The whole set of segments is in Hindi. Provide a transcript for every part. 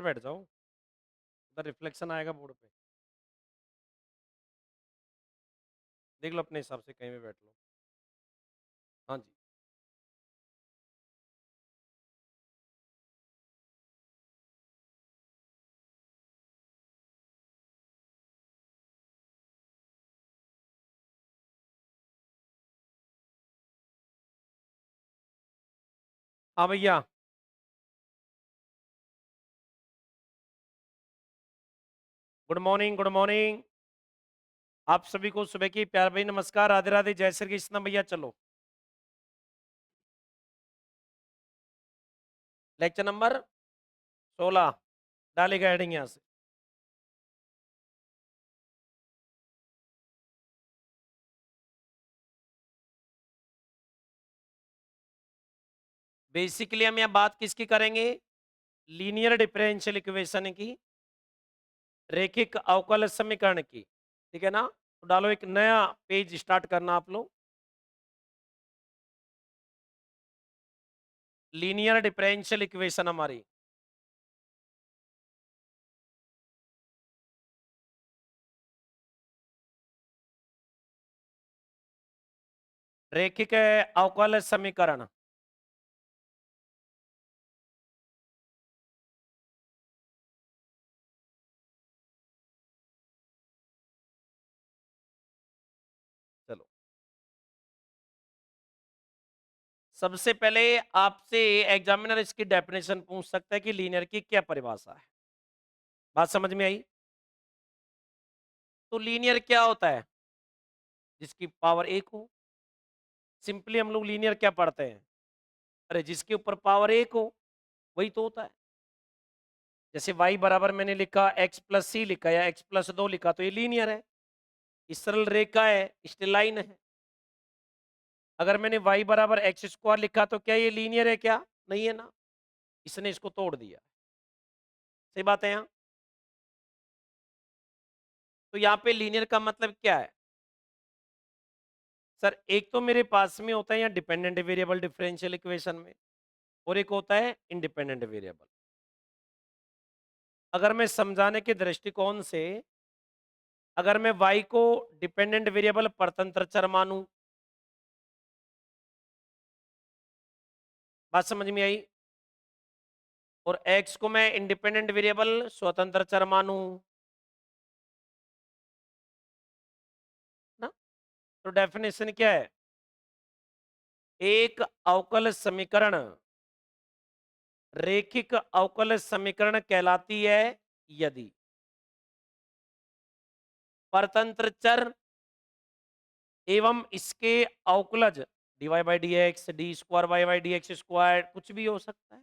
इधर बैठ जाओ, उधर रिफ्लेक्शन आएगा बोर्ड पे। देख लो अपने हिसाब से कहीं भी बैठ लो। हाँ जी। हाँ भैया। Good morning, good morning. आप सभी को सुबह की प्यार भरी नमस्कार, राधे राधे, जय श्री कृष्ण। भैया चलो, लेक्चर नंबर 16 डालेगा हेडिंग यहाँ से। बेसिकली हम यहाँ बात किसकी करेंगे? लीनियर डिफरेंशियल इक्वेशन की, रेखिक अवकल समीकरण की। ठीक है ना? तो डालो, एक नया पेज स्टार्ट करना आप लोग। लीनियर डिफरेंशियल इक्वेशन हमारी। रेखिक अवकल समीकरण। चलो, सबसे पहले आपसे एग्जामिनर इसकी डेफिनेशन पूछ सकता है कि लीनियर की क्या परिभाषा है। बात समझ में आई? तो लीनियर क्या होता है? जिसकी पावर एक हो। सिंपली हम लोग लीनियर क्या पढ़ते हैं? अरे जिसके ऊपर पावर एक हो वही तो होता है। जैसे y बराबर मैंने लिखा x प्लस सी लिखा या x प्लस 2 लिखा, तो ये लीनियर है, इस सरल रेखा है, स्ट्रेट लाइन है। अगर मैंने y बराबर एक्स स्क्वायर लिखा तो क्या ये लीनियर है? क्या नहीं है ना, इसने इसको तोड़ दिया। सही बात है यहाँ। तो यहाँ पे लीनियर का मतलब क्या है? सर एक तो मेरे पास में होता है यहाँ डिपेंडेंट वेरिएबल डिफरेंशियल इक्वेशन में, और एक होता है इंडिपेंडेंट वेरिएबल। अगर मैं समझाने के दृष्टिकोण से, अगर मैं y को डिपेंडेंट वेरिएबल परतंत्र चर मानूं, बात समझ में आई, और x को मैं इंडिपेंडेंट वेरिएबल स्वतंत्र चर मानूं ना, तो डेफिनेशन क्या है? एक अवकल समीकरण रेखिक अवकल समीकरण कहलाती है यदि परतंत्र चर एवं इसके अवकलज dy by D x, d square y by D x square, कुछ भी हो सकता है,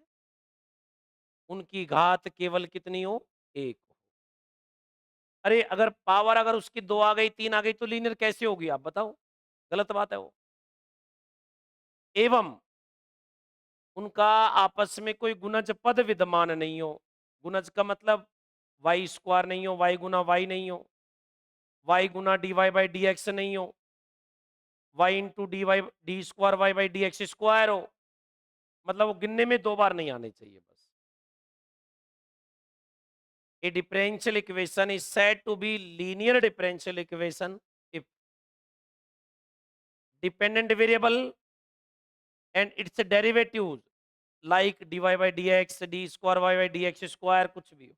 उनकी घात केवल कितनी हो? एक हो। अरे अगर पावर अगर उसकी दो आ गई, तीन आ गई, तो लीनियर कैसे होगी? आप बताओ, गलत बात है वो। एवं उनका आपस में कोई गुणज पद विद्यमान नहीं हो। गुणज का मतलब वाई स्क्वायर नहीं हो, वाई गुना वाई नहीं हो, वाई गुना d Y by D x नहीं हो, y into d y d square y by D x square हो। मतलब वो गिनने में दो बार नहीं आने चाहिए बस। A differential equation is said to be linear differential equation if dependent variable and its derivatives like dy by dx, d square y by dx square, कुछ भी हो,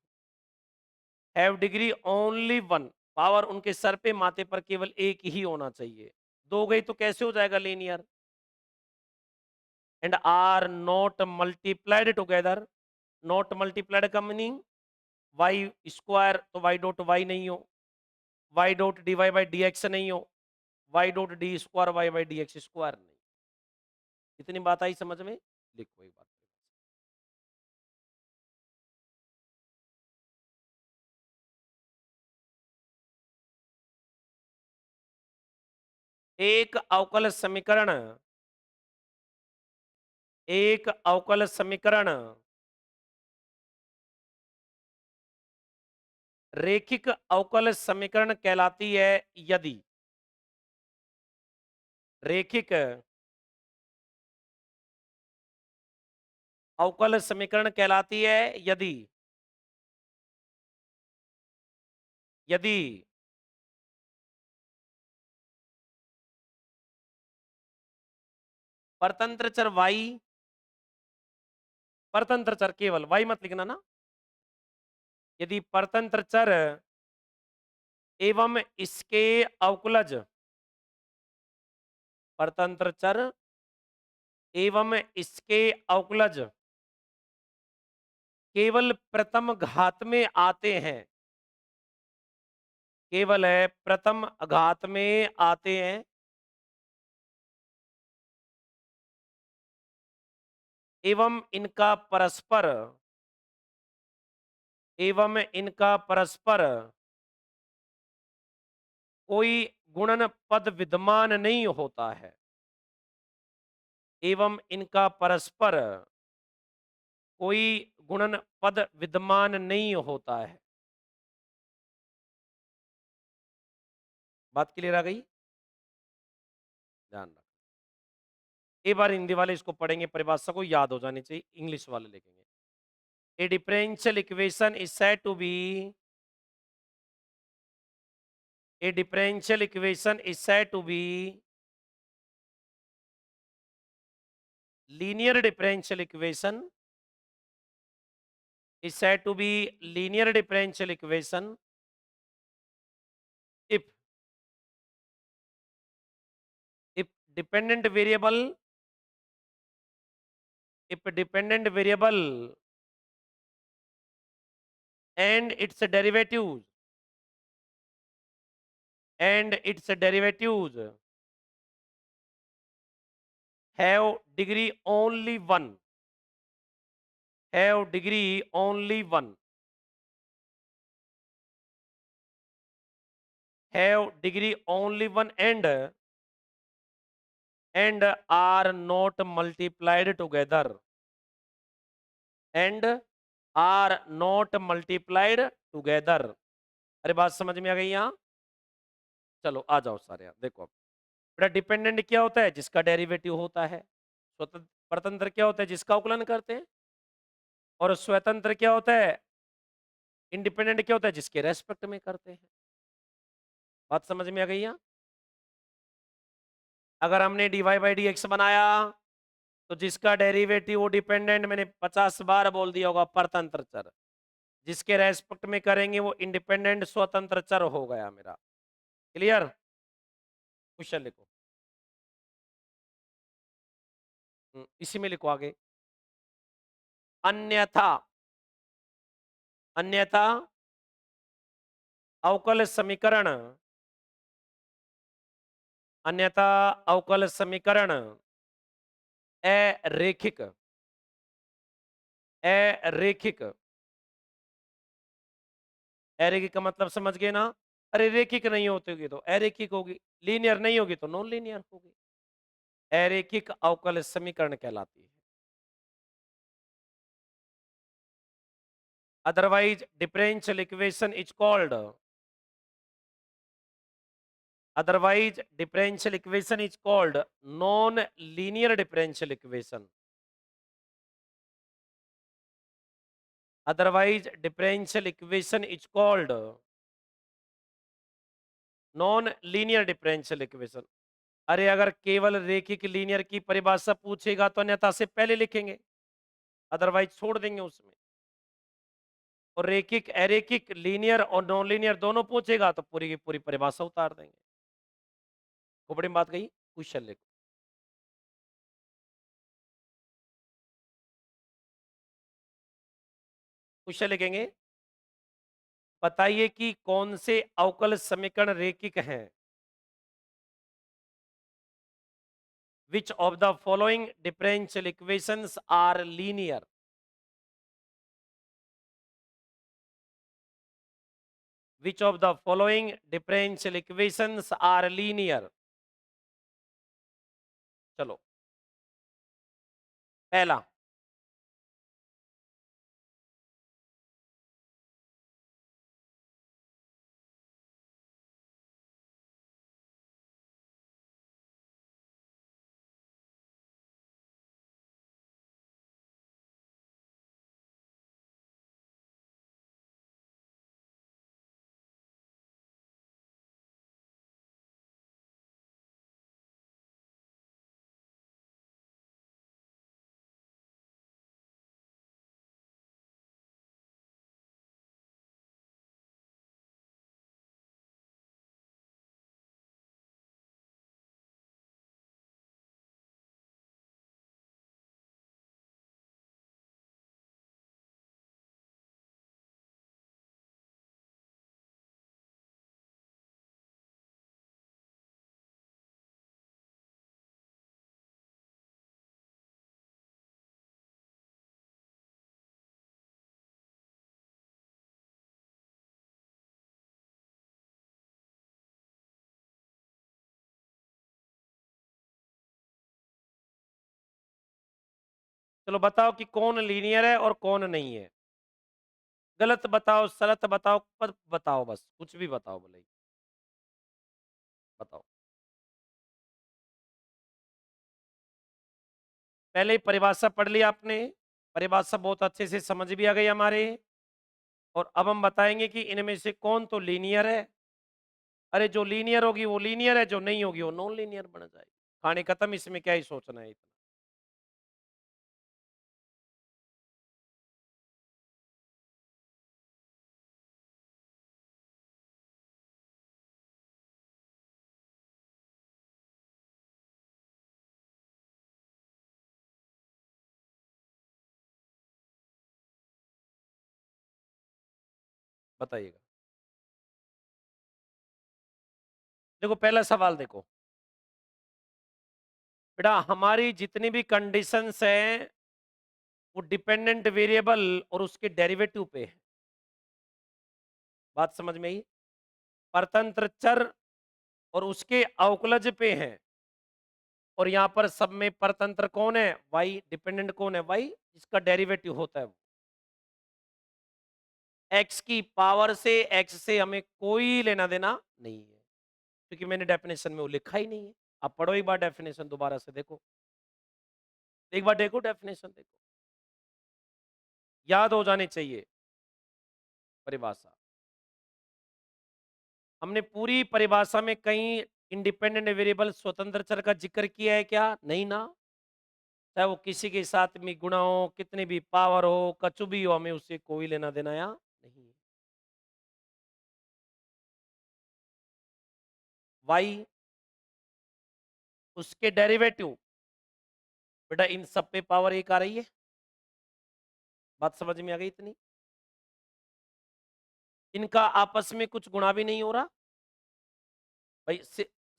have degree only one, power उनके सर पे माथे पर केवल एक ही होना चाहिए। दो गई तो कैसे हो जाएगा linear? And are not multiplied together. Not multiplied का मीनिंग वाई स्क्वायर तो वाई डॉट वाई नहीं हो, y dot d Y by D x नहीं हो, y dot d square y by D x square नहीं। इतनी बात आई समझ में? लिखो एक बात। एक अवकल समीकरण, एक अवकल समीकरण रेखिक अवकल समीकरण कहलाती है यदि रेखिक अवकल समीकरण कहलाती है यदि यदि परतंत्र चर y, परतंत्र चर केवल y मत लिखना ना, यदि परतंत्र चर एवं इसके अवकुलज, परतंत्र चर एवं इसके अवकुलज केवल प्रथम घात में आते हैं, केवल है प्रथम घात में आते हैं, एवं इनका परस्पर, एवं इनका परस्पर कोई गुणन पद विद्यमान नहीं होता है, एवं इनका परस्पर कोई गुणन पद विद्यमान नहीं होता है। बात क्लियर आ गई? ध्यान रख, एक बार हिंदी वाले इसको पढ़ेंगे, परिभाषा को याद हो जानी चाहिए, इंग्लिश वाले लिखेंगे। A differential equation is said to be, a differential equation is said to be linear differential equation, is said to be linear differential equation if if dependent variable, if dependent variable and its derivatives, and its derivatives have degree only one, have degree only one, have degree only one, and are not multiplied together, and are not multiplied together। अरे बात समझ में आ गई यहाँ? चलो आ जाओ सारे यहाँ, देखो बेटा, डिपेंडेंट क्या होता है? जिसका डेरिवेटिव होता है। स्वतंत्र परतंत्र क्या होता है? जिसका अवकलन करते हैं। और स्वतंत्र क्या होता है? इंडिपेंडेंट क्या होता है? जिसके रेस्पेक्ट में करते हैं। बात समझ में आ गई यहाँ? अगर हमने डीवाई बाई डी एक्स बनाया तो जिसका डेरिवेटिव वो डिपेंडेंट, मैंने 50 बार बोल दिया होगा, परतंत्र चर। जिसके रेस्पेक्ट में करेंगे वो इंडिपेंडेंट स्वतंत्र चर हो गया मेरा। क्लियर? क्वेश्चन लिखो, इसी में लिखो आगे। अन्यथा, अन्यथा अवकल समीकरण, अन्यथा अवकल समीकरण अरेखिक, अरेखिक, अरेखिक का मतलब समझ गए ना? अरे रेखिक नहीं होती तो अरेखिक होगी, लीनियर नहीं होगी तो नॉन लीनियर होगी। अरेखिक अवकल समीकरण कहलाती है। Otherwise differential equation is called, otherwise differential equation is called non linear differential equation, otherwise differential equation is called non linear differential equation. अरे अगर केवल रेखिक लीनियर की परिभाषा पूछेगा तो अन्यथा से पहले लिखेंगे, अदरवाइज छोड़ देंगे उसमें। और रेखिक, अरेखिक, लीनियर और नॉन लीनियर दोनों पूछेगा तो पूरी की पूरी परिभाषा उतार देंगे। खोपड़ी में बात गई? क्वेश्चन लिखो, क्वेश्चन लिखेंगे। बताइए कि कौन से अवकल समीकरण रेखिक हैं? Which of the following differential equations are linear? Which of the following differential equations are linear? चलो, पहला, चलो बताओ कि कौन लीनियर है और कौन नहीं है। गलत बताओ, सलत बताओ, पर बताओ, बस कुछ भी बताओ, भले बताओ। पहले ही परिभाषा पढ़ ली आपने, परिभाषा बहुत अच्छे से समझ भी आ गई हमारे। और अब हम बताएंगे कि इनमें से कौन तो लीनियर है। अरे जो लीनियर होगी वो लीनियर है, जो नहीं होगी वो नॉन लीनियर बन जाएगी। कहानी खत्म, इसमें क्या ही सोचना है इतना। बताइएगा। देखो पहला सवाल देखो बेटा, हमारी जितनी भी कंडीशंस हैं वो डिपेंडेंट वेरिएबल और उसके डेरिवेटिव पे है। बात समझ में आई? परतंत्र चर और उसके अवकलज पे है। और यहां पर सब में परतंत्र कौन है? वाई। डिपेंडेंट कौन है? वाई, जिसका डेरिवेटिव होता है वो। एक्स की पावर से, एक्स से हमें कोई लेना देना नहीं है, क्योंकि मैंने डेफिनेशन में वो लिखा ही नहीं है। आप पढ़ो एक बार डेफिनेशन, दोबारा से देखो, एक बार देखो डेफिनेशन, देखो, याद हो जानी चाहिए परिभाषा। हमने पूरी परिभाषा में कहीं इंडिपेंडेंट वेरिएबल स्वतंत्र चर का जिक्र किया है क्या? नहीं ना। चाहे वो किसी के साथ में गुणा हो, कितनी भी पावर हो, कछु भी हो, हमें उससे कोई लेना देना या नहीं है। वाई, उसके डेरिवेटिव, बेटा इन सब पे पावर एक आ रही है। बात समझ में आ गई इतनी? इनका आपस में कुछ गुणा भी नहीं हो रहा भाई,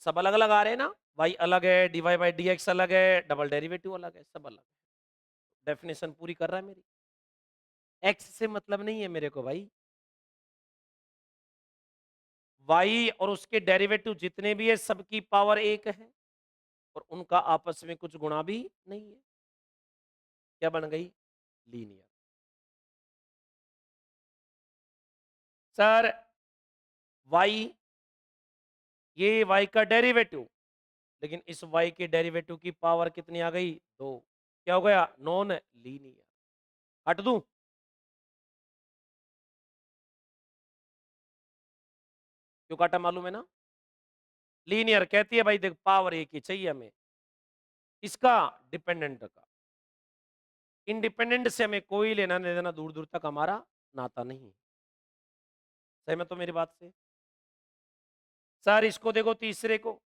सब अलग अलग आ रहे हैं ना। वाई अलग है, डीवाई बाई डी एक्स अलग है, डबल डेरिवेटिव अलग है, सब अलग है। डेफिनेशन पूरी कर रहा है मेरी। एक्स से मतलब नहीं है मेरे को भाई। वाई और उसके डेरिवेटिव जितने भी है सबकी पावर एक है, और उनका आपस में कुछ गुणा भी नहीं है। क्या बन गई? लीनियर। सर वाई, ये वाई का डेरिवेटिव, लेकिन इस वाई के डेरिवेटिव की पावर कितनी आ गई? दो। क्या हो गया? Non linear. हट दूं? क्यों काटा मालूम है ना? लीनियर कहती है भाई, देख पावर एक ही चाहिए हमें, इसका डिपेंडेंट का। इंडिपेंडेंट से हमें कोई लेना नहीं देना, दूर दूर तक हमारा नाता नहीं। सहमत हो मेरी बात से? सर इसको देखो, तीसरे को,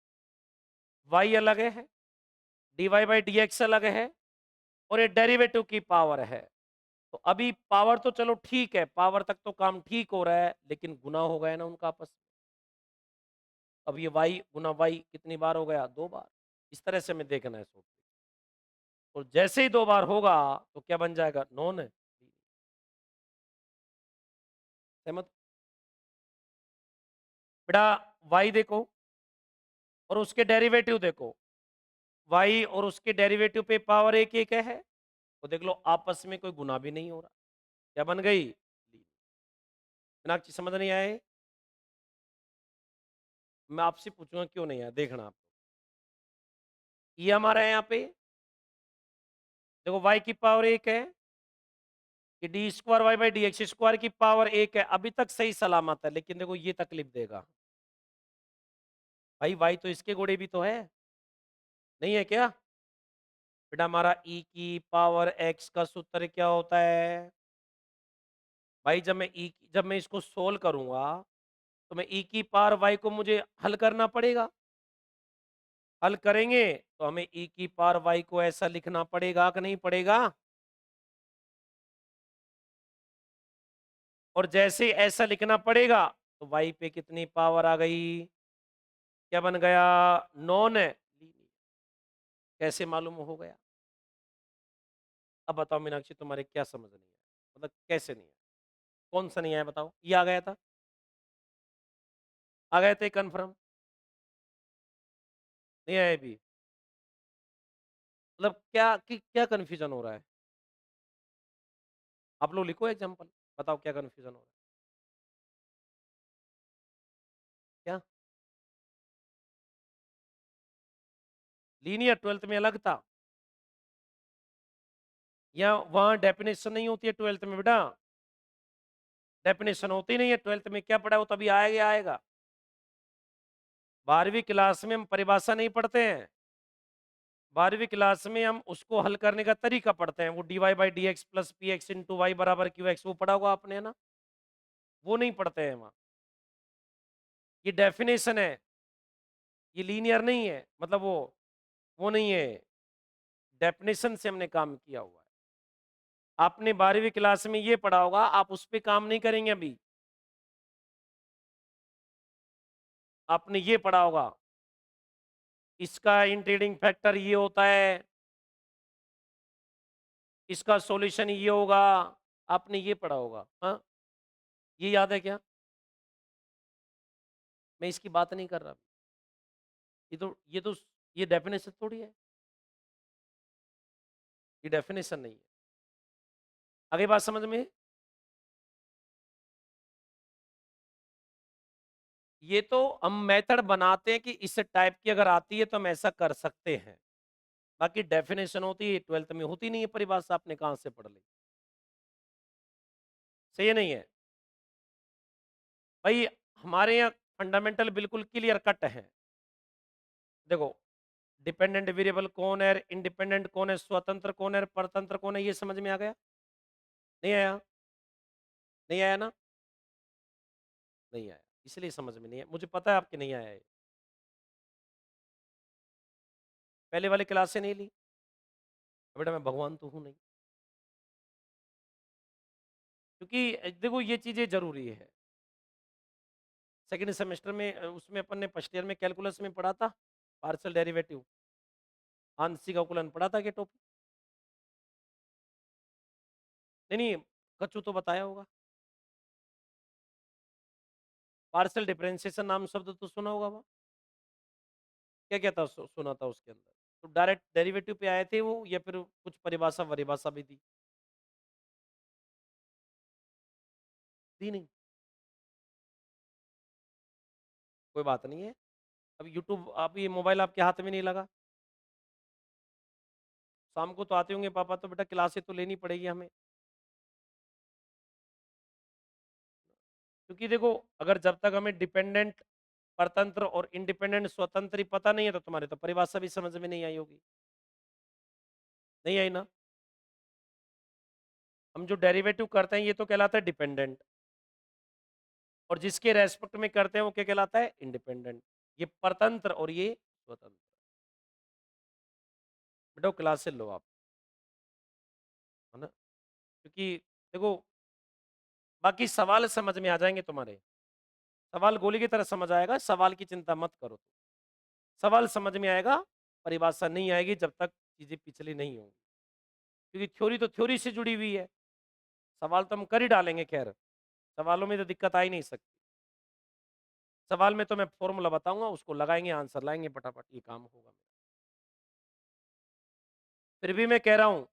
वाई अलग है, d Y by D x अलग है, और ये डेरिवेटिव की पावर है। तो अभी पावर तो चलो ठीक है, पावर तक तो काम ठीक हो रहा है, लेकिन गुना हो गया ना उनका आपस में। अब ये वाई गुना वाई कितनी बार हो गया? दो बार। इस तरह से हमें देखना है सोच। और जैसे ही दो बार होगा तो क्या बन जाएगा? नॉन है। सहमत? बेटा वाई देखो और उसके डेरिवेटिव देखो, वाई और उसके डेरिवेटिव पे पावर एक एक है, तो देख लो आपस में कोई गुना भी नहीं हो रहा। क्या बन गई? मीनाक्षी समझ नहीं आए? मैं आपसे पूछूंगा क्यों नहीं आया, देखना आप। ये हमारा है यहाँ पे, देखो वाई की पावर एक है, कि d square y by D x square की पावर एक है। अभी तक सही सलामत है, लेकिन देखो ये तकलीफ देगा भाई, वाई तो इसके घोड़े भी तो है, नहीं है क्या? बेटा हमारा ई की पावर एक्स का सूत्र क्या होता है भाई? जब मैं इसको सोल्व करूंगा तो मैं ई की पावर वाई को मुझे हल करना पड़ेगा। हल करेंगे तो हमें ई की पावर वाई को ऐसा लिखना पड़ेगा कि नहीं पड़ेगा? और जैसे ऐसा लिखना पड़ेगा तो वाई पे कितनी पावर आ गई? क्या बन गया? नॉन है। कैसे मालूम हो गया? अब बताओ मीनाक्षी, तुम्हारे क्या समझ नहीं है? मतलब कैसे नहीं है? कौन सा नहीं आया बताओ? ये आ गया था? आ गए थे कंफर्म? नहीं आए भी? मतलब क्या कंफ्यूजन हो रहा है? आप लोग लिखो एग्जाम्पल, बताओ क्या कन्फ्यूजन हो रहा है? क्या लीनियर 12th में अलग था, या वहां डेफिनेशन नहीं होती है 12th में बेटा? डेफिनेशन होती नहीं है 12th में, क्या पढ़ा वो तभी आएगा आएगा। 12वीं क्लास में हम परिभाषा नहीं पढ़ते हैं, 12वीं क्लास में हम उसको हल करने का तरीका पढ़ते हैं। वो dy/dx plus P x into Y बराबर क्यू एक्स, वो पढ़ा होगा आपने, है ना? वो नहीं पढ़ते हैं वहां। ये डेफिनेशन है, ये लीनियर नहीं है, मतलब वो नहीं है, डेफिनेशन से हमने काम किया हुआ है। आपने 12वीं क्लास में ये पढ़ा होगा, आप उस पर काम नहीं करेंगे अभी। आपने ये पढ़ा होगा, इसका इंटीग्रेटिंग फैक्टर ये होता है, इसका सॉल्यूशन ये होगा, आपने ये पढ़ा होगा। हाँ, ये याद है क्या? मैं इसकी बात नहीं कर रहा, ये तो ये डेफिनेशन थोड़ी है, ये डेफिनेशन नहीं है। आगे बात समझ में? ये तो हम मेथड बनाते हैं कि इस टाइप की अगर आती है तो हम ऐसा कर सकते हैं, बाकी डेफिनेशन होती है 12th में होती नहीं है परिभाषा, आपने कहां से पढ़ ली? सही है नहीं है भाई? हमारे यहाँ फंडामेंटल बिल्कुल क्लियर कट है। देखो, डिपेंडेंट वेरिएबल कौन है, इंडिपेंडेंट कौन है, स्वतंत्र कौन है, परतंत्र कौन है, ये समझ में आ गया? नहीं आया? नहीं आया ना? नहीं आया, इसलिए समझ में नहीं आया, मुझे पता है आपके नहीं आया है। पहले वाली क्लास से नहीं ली? बेटा मैं भगवान तो हूं नहीं, क्योंकि देखो ये चीजें जरूरी है। सेकंड सेमेस्टर में उसमें अपन ने फर्स्ट ईयर में कैलकुलस में पढ़ा था, पार्शियल डेरिवेटिव, आंशिक अवकलन पढ़ा था, कि टॉपिक? नहीं नहीं, कच्चू तो बताया होगा। पार्शियल डिफरेंशिएशन नाम शब्द तो सुना होगा वो, क्या क्या था सुना था उसके अंदर? तो डायरेक्ट डेरिवेटिव पे आए थे वो, या फिर कुछ परिभाषा वरिभाषा भी थी? थी नहीं? कोई बात नहीं है। अब यूट्यूब, आप ये मोबाइल आपके हाथ में नहीं लगा, शाम को तो आते होंगे पापा, तो बेटा क्लासेस तो लेनी पड़ेगी हमें, क्योंकि देखो, अगर जब तक हमें डिपेंडेंट परतंत्र और इंडिपेंडेंट स्वतंत्र ही पता नहीं है तो तुम्हारे तो परिभाषा भी समझ में नहीं आई होगी। नहीं आई ना? हम जो डेरिवेटिव करते हैं ये तो कहलाता है डिपेंडेंट, और जिसके रेस्पेक्ट में करते हैं वो क्या कहलाता है? इंडिपेंडेंट। ये परतंत्र और ये स्वतंत्र। बेटा क्लास से लो आप, है ना? क्योंकि देखो, बाकी सवाल समझ में आ जाएंगे तुम्हारे, सवाल गोली की तरह समझ आएगा, सवाल की चिंता मत करो। सवाल समझ में आएगा, परिभाषा नहीं आएगी जब तक चीजें पिछली नहीं होंगी, क्योंकि थ्योरी तो थ्योरी से जुड़ी हुई है। सवाल तो हम कर ही डालेंगे, खैर सवालों में तो दिक्कत आ ही नहीं सकती। सवाल में तो मैं फॉर्मूला बताऊंगा, उसको लगाएंगे, आंसर लाएंगे, फटाफट ये काम होगा। फिर भी मैं कह रहा हूं,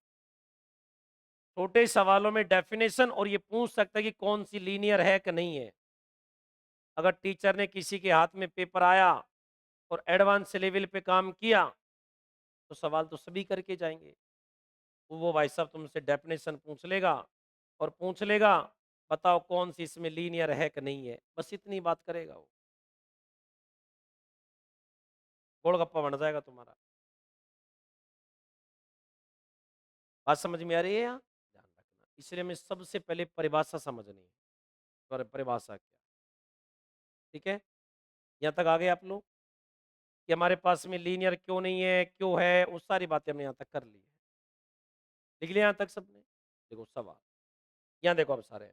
छोटे सवालों में डेफिनेशन, और ये पूछ सकता है कि कौन सी लीनियर है कि नहीं है। अगर टीचर ने किसी के हाथ में पेपर आया और एडवांस लेवल पे काम किया तो सवाल तो सभी करके जाएंगे। वो भाई साहब तुमसे डेफिनेशन पूछ लेगा, और पूछ लेगा बताओ कौन सी इसमें लीनियर है कि नहीं है, बस इतनी बात करेगा वो, गोलगप्पा बन जाएगा तुम्हारा। बात समझ में आ रही है? यहाँ ध्यान रखना, इसलिए हमें सबसे पहले परिभाषा समझनी है, परिभाषा क्या, ठीक है? यहाँ तक आ गए आप लोग, कि हमारे पास में लीनियर क्यों नहीं है, क्यों है, वो सारी बातें हमने यहाँ तक कर ली है। लिख लिया यहाँ तक सबने? देखो सवाल, यहाँ देखो अब सारे,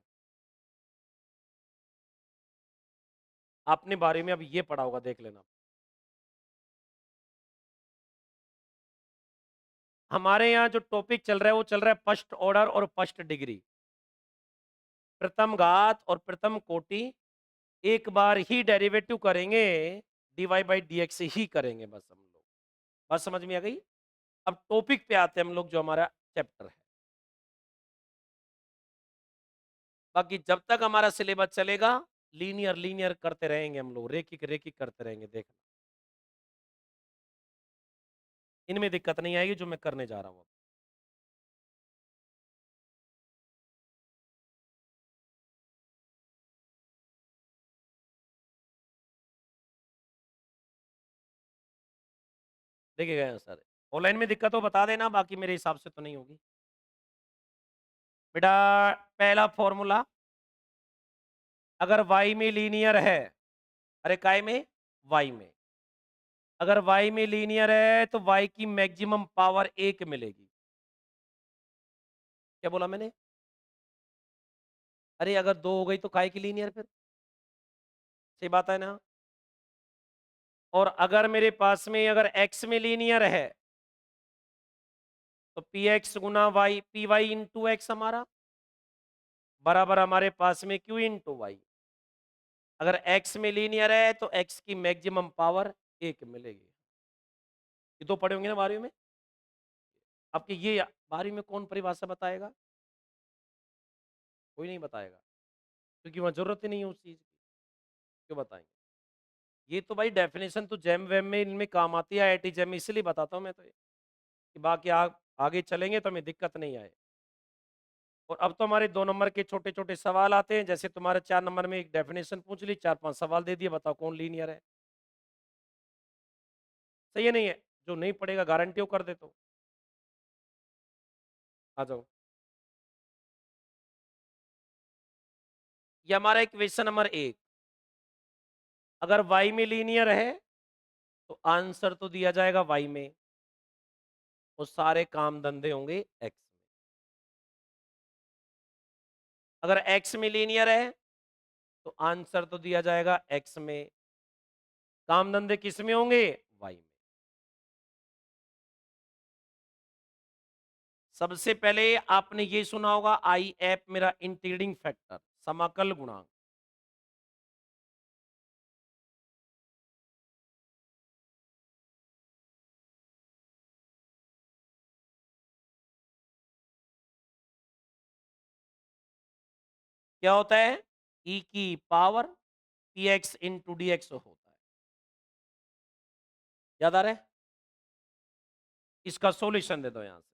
आपने बारे में अब ये पढ़ा होगा, देख लेना। हमारे यहाँ जो टॉपिक चल रहा है वो चल रहा है फर्स्ट ऑर्डर और फर्स्ट डिग्री, प्रथम घात और प्रथम कोटि। एक बार ही डेरिवेटिव करेंगे, dy/dx ही करेंगे बस हम लोग। बात समझ में आ गई? अब टॉपिक पे आते हैं हम लोग, जो हमारा चैप्टर है। बाकी जब तक हमारा सिलेबस चलेगा, लीनियर लीनियर करते रहेंगे हम लोग, रेखिक रेखिक करते रहेंगे। देखना, इनमें दिक्कत नहीं आएगी जो मैं करने जा रहा हूँ। देखिएगा सर, ऑनलाइन में दिक्कत हो बता देना, बाकी मेरे हिसाब से तो नहीं होगी। बेटा, पहला फॉर्मूला, अगर y में लीनियर है, अरे काय में, y में, अगर y में लीनियर है तो y की मैक्सिमम पावर 1 मिलेगी। क्या बोला मैंने? अरे अगर 2 हो गई तो काय की लीनियर फिर? सही बात है ना? और अगर मेरे पास में अगर x में लीनियर है तो पी एक्स गुना Y, P Y into X हमारा बराबर हमारे पास में क्यू इंटू वाई। अगर x में लीनियर है तो x की मैक्सिमम पावर 1 मिलेगी। ये तो पढ़े होंगे ना 12वीं में। आपके ये 12वीं में कौन परिभाषा बताएगा? कोई नहीं बताएगा, क्योंकि वहां जरूरत ही नहीं है उस चीज की। क्यों बताएंगे? ये तो भाई डेफिनेशन तो जेम वेम में इनमें काम आती है, आईआईटी जेम में, इसलिए बताता हूँ मैं तो ये, कि बाकी आगे चलेंगे तो हमें दिक्कत नहीं आए। और अब तो हमारे 2 नंबर के छोटे छोटे सवाल आते हैं, जैसे तुम्हारे 4 नंबर में एक डेफिनेशन पूछ ली, 4-5 सवाल दे दिए, बताओ कौन लीनियर है। सही है नहीं है? जो नहीं पढ़ेगा गारंटी कर दे तो आ जाओ। ये हमारा इक्वेशन नंबर 1, अगर y में लीनियर है तो आंसर तो दिया जाएगा y में, और सारे काम धंधे होंगे x में। अगर x में लीनियर है तो आंसर तो दिया जाएगा x में, काम धंधे किस में होंगे? y में। सबसे पहले आपने ये सुना होगा आई एफ मेरा इंटीग्रेटिंग फैक्टर, समाकल गुणांक। क्या होता है? ई की power P x into D x होता है। याद आ रहा है? इसका सॉल्यूशन दे दो यहां से,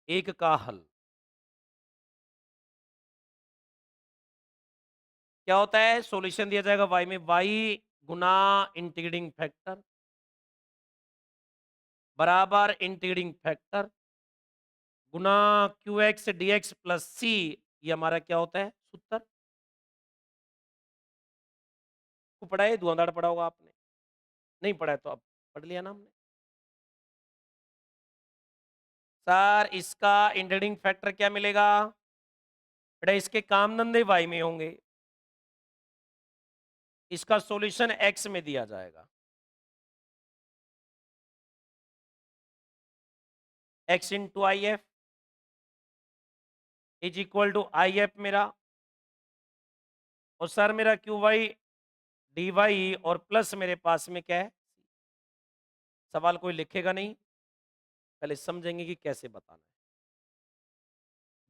एक का हल। क्या होता है? सॉल्यूशन दिया जाएगा y में, y गुना इंटीग्रेटिंग फैक्टर बराबर इंटीग्रेटिंग फैक्टर गुना Q x D X plus C. ये हमारा क्या होता है? सूत्र को पढ़ा है, धुआंधार पढ़ा होगा आपने, नहीं पढ़ा है तो अब पढ़ लिया ना हमने। सर इसका इंटीग्रेटिंग फैक्टर क्या मिलेगा? बेटा इसके काम धंधे y में होंगे, इसका सॉल्यूशन x में दिया जाएगा, x into I F is equal to I F मेरा, और सर मेरा क्यू वाई डी वाई, और प्लस मेरे पास में क्या है? सवाल कोई लिखेगा नहीं, पहले समझेंगे कि कैसे बताना है।